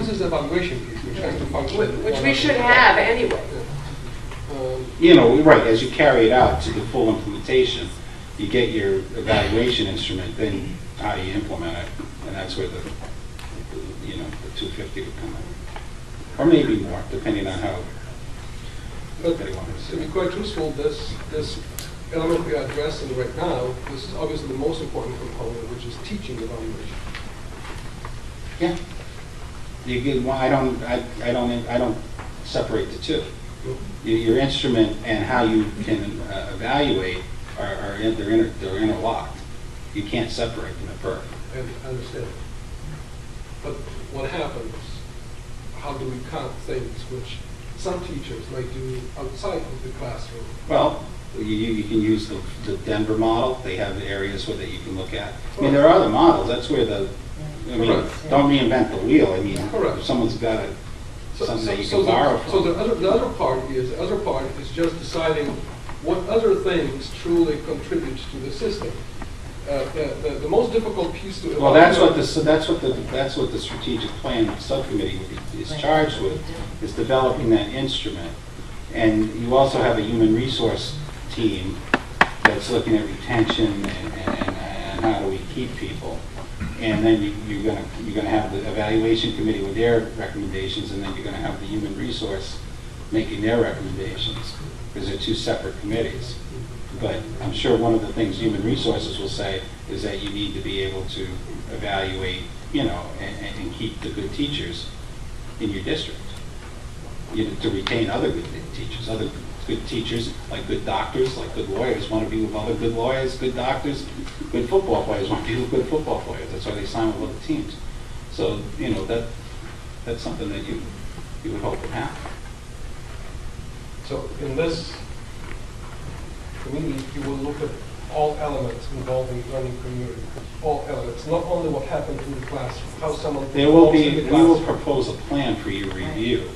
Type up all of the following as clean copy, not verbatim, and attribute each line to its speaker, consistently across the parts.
Speaker 1: this is evaluation piece, which has to function.
Speaker 2: Which we should have anyway.
Speaker 3: You know, right, as you carry it out to the full implementation, you get your evaluation instrument, then how do you implement it? And that's where the 250 would come in. Or maybe more, depending on how they want
Speaker 1: to be quite truthful, this element we are addressing right now, this is obviously the most important component, which is teaching evaluation.
Speaker 3: Yeah. You get, well, I don't separate the two. Your instrument and how you can evaluate they're interlocked. You can't separate them at birth.
Speaker 1: I understand. But what happens? How do we count things which some teachers might do outside of the classroom?
Speaker 3: Well, you can use the Denver model. They have areas where that you can look at. I mean, there are other models. That's where don't reinvent the wheel. I mean, if someone's got something that you can borrow from.
Speaker 1: So the other part is just deciding what other things truly contribute to the system. The most difficult piece to
Speaker 3: well, that's what the strategic plan subcommittee is charged with, is developing that instrument. And you also have a human resource team that's looking at retention and how do we keep people. And then you're gonna have the evaluation committee with their recommendations, and then you're gonna have the human resource making their recommendations, because they're two separate committees. But I'm sure one of the things human resources will say is that you need to be able to evaluate, and keep the good teachers in your district. To retain other good teachers, other good teachers, like good doctors, like good lawyers, want to be with other good lawyers, good doctors, good football players want to be with good football players. That's why they sign with other teams. So, that's something that you would hope would happen.
Speaker 1: So in this committee, you will look at all elements involving learning community, all elements, not only what happened in the classroom, how someone
Speaker 3: we will propose a plan for your review,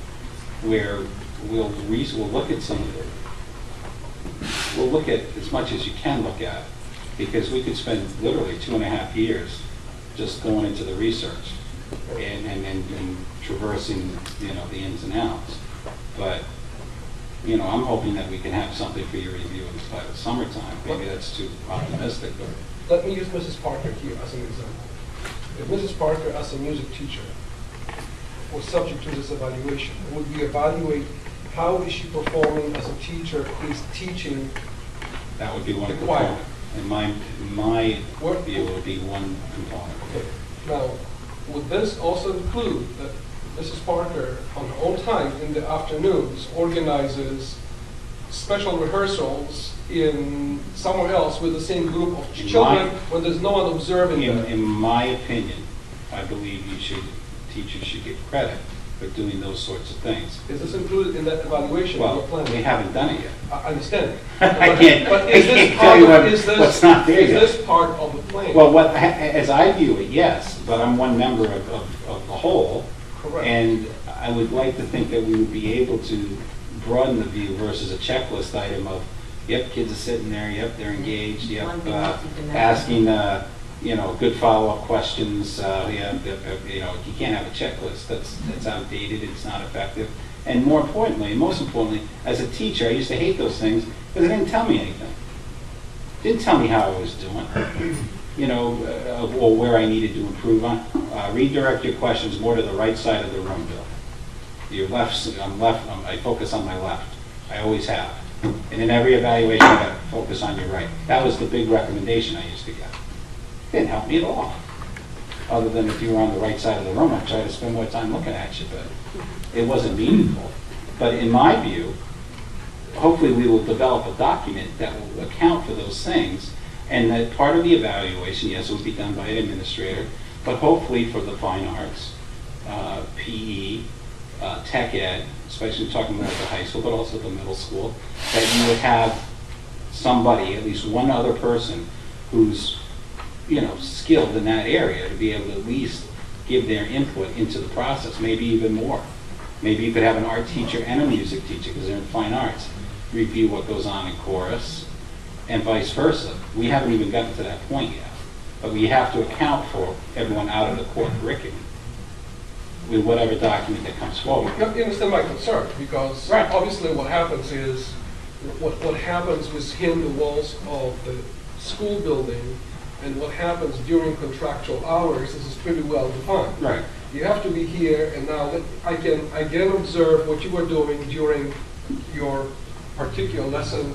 Speaker 3: where we'll look at we'll look at as much as you can look at, because we could spend literally 2.5 years just going into the research and traversing, the ins and outs. But, I'm hoping that we can have something for your review by the summertime. Maybe that's too optimistic, but.
Speaker 1: Let me use Mrs. Parker here as an example. If Mrs. Parker, as a music teacher, was subject to this evaluation, would we evaluate how is she performing as a teacher who is teaching?
Speaker 3: That would be one component. In my view, it would be one component.
Speaker 1: Okay. Now, would this also include that Mrs. Parker, on her own time in the afternoons, organizes special rehearsals in somewhere else with the same group of children when there's no one observing them?
Speaker 3: In my opinion, I believe teachers should get credit for doing those sorts of things.
Speaker 1: Is this included in that evaluation?
Speaker 3: Well, we haven't done it yet.
Speaker 1: I understand.
Speaker 3: I can't tell you what's not there yet.
Speaker 1: Is this part of the plan?
Speaker 3: Well, as I view it, yes, but I'm one member of the whole.
Speaker 1: Correct.
Speaker 3: And I would like to think that we would be able to broaden the view versus a checklist item of, yep, kids are sitting there, yep, they're engaged, yep, asking, good follow-up questions. You can't have a checklist. That's outdated. It's not effective. And more importantly, most importantly, as a teacher, I used to hate those things because it didn't tell me anything. It didn't tell me how I was doing, or where I needed to improve on. Redirect your questions more to the right side of the room, Bill. Your left, I focus on my left. I always have. And in every evaluation, I got to focus on your right. That was the big recommendation I used to get. It didn't help me at all. Other than if you were on the right side of the room, I'd try to spend more time looking at you, but it wasn't meaningful. But in my view, hopefully we will develop a document that will account for those things, and that part of the evaluation, yes, it will be done by an administrator, but hopefully for the fine arts, PE, tech ed, especially talking about the high school, but also the middle school, that you would have somebody, at least one other person, who's skilled in that area to be able to at least give their input into the process, maybe even more. Maybe you could have an art teacher and a music teacher, because they're in fine arts, review what goes on in chorus, and vice versa. We haven't even gotten to that point yet, but we have to account for everyone out of the core curriculum. with whatever document that comes forward.
Speaker 1: You understand my concern, because
Speaker 3: Right.
Speaker 1: obviously what happens is, what happens within the walls of the school building and what happens during contractual hours is pretty well defined.
Speaker 3: Right.
Speaker 1: You have to be here, and now that I can observe what you were doing during your particular lesson.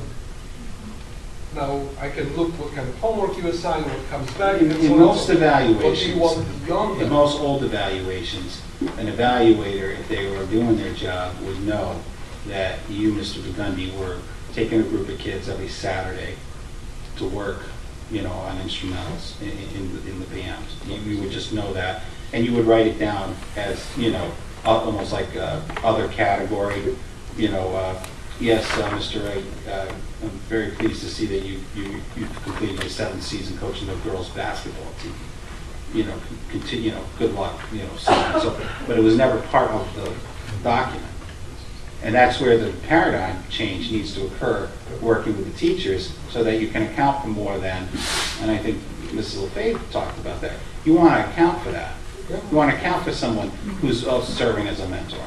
Speaker 1: Now I can look what kind of homework you assign, what comes back, and so
Speaker 3: In
Speaker 1: on.
Speaker 3: most
Speaker 1: What do you
Speaker 3: evaluations,
Speaker 1: want beyond that?
Speaker 3: in most old evaluations, an evaluator, if they were doing their job, would know that you, Mr. Burgundy, were taking a group of kids every Saturday to work, on instrumentals in the band. You would just know that, and you would write it down as, almost like other category, yes, Mr. Wright, I'm very pleased to see that you've completed your 7th season coaching the girls basketball team. Continue, good luck, so on and so forth. But it was never part of the document. And that's where the paradigm change needs to occur, working with the teachers, so that you can account for more than, and I think Mrs. LeFay talked about that. You want to account for that. You want to account for someone who's also serving as a mentor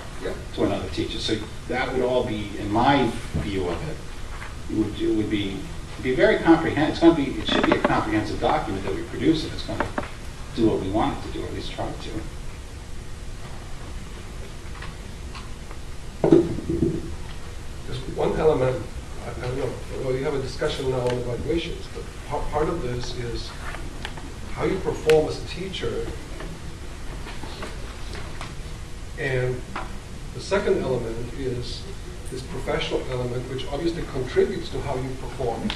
Speaker 3: to another teacher. So that would all be, in my view of it, it would be very comprehensive. It should be a comprehensive document that we produce if it's going to do what we want it to do, or at least try to.
Speaker 1: There's one element, I don't know, well, you have a discussion now on evaluations, but part of this is how you perform as a teacher. And the second element is this professional element, which obviously contributes to how you perform,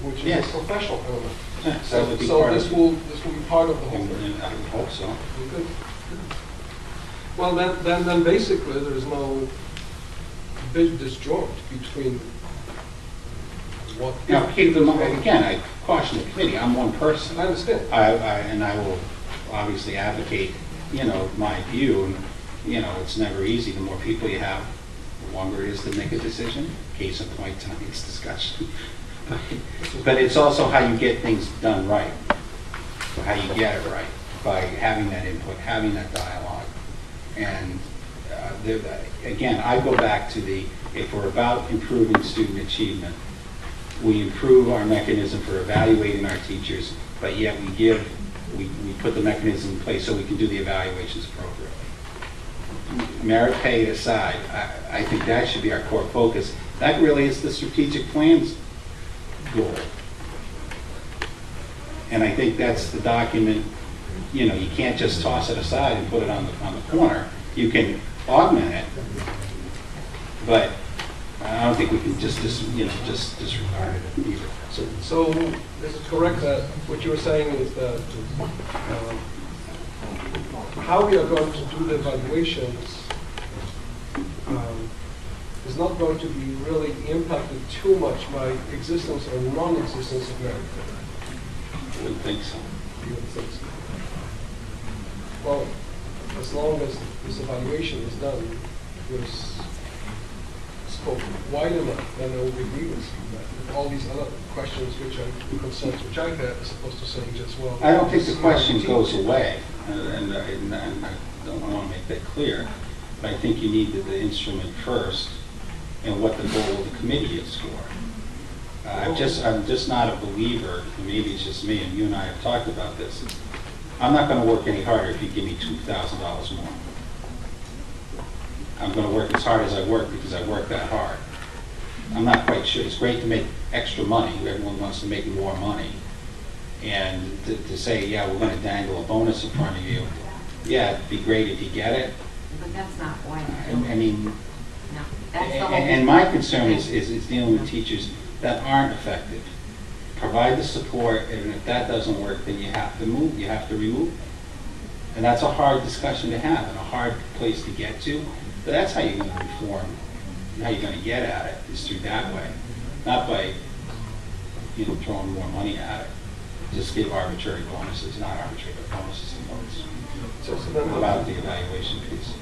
Speaker 1: which is
Speaker 3: Yes.
Speaker 1: a professional element.
Speaker 3: Yeah,
Speaker 1: So,
Speaker 3: that would be
Speaker 1: so
Speaker 3: part
Speaker 1: this
Speaker 3: of it.
Speaker 1: will be part of the whole thing.
Speaker 3: And I would hope so.
Speaker 1: Good. Well, then basically there is no big disjoint between what.
Speaker 3: Now, keep in mind, again, I caution the committee, I'm one person.
Speaker 1: I understand.
Speaker 3: And I will obviously advocate, my view, and, it's never easy. The more people you have, the longer it is to make a decision. Case in point, tonight's discussion. But it's also how you get things done right, how you get it right, by having that input, having that dialogue. And again, I go back to if we're about improving student achievement, we improve our mechanism for evaluating our teachers, but yet we put the mechanism in place so we can do the evaluations appropriately. Merit pay aside, I think that should be our core focus. That really is the strategic plan's goal. And I think that's the document, you can't just toss it aside and put it on the corner. You can augment it, but I don't think we can just disregard it either.
Speaker 1: So is it correct that what you were saying is that how we are going to do the evaluations is not going to be really impacted too much by existence or non-existence of merit pay?
Speaker 3: I wouldn't think so.
Speaker 1: You would think so. Well, as long as this evaluation is done with scope wide enough, then I would agree with you that all these other questions which are concerns which I had, as opposed to saying just, well...
Speaker 3: I don't think the question goes away, and I don't want to make that clear, but I think you need the instrument first and what the goal of the committee is for. I'm just not a believer, and maybe it's just me, and you and I have talked about this. I'm not going to work any harder if you give me $2,000 more. I'm going to work as hard as I work because I work that hard. I'm not quite sure. It's great to make extra money. Everyone wants to make more money. And to say, yeah, we're going to dangle a bonus in front of you, yeah, it'd be great if you get it.
Speaker 2: But that's not why.
Speaker 3: I mean,
Speaker 2: No, that's the whole.
Speaker 3: and my concern is dealing with teachers that aren't effective. Provide the support, and if that doesn't work, then you have to move. You have to remove them. And that's a hard discussion to have and a hard place to get to. But that's how you're going to reform. How you're going to get at it is through that way, not by throwing more money at it. Just give arbitrary bonuses, not arbitrary, but bonuses and votes.
Speaker 1: So then
Speaker 3: about the evaluation piece.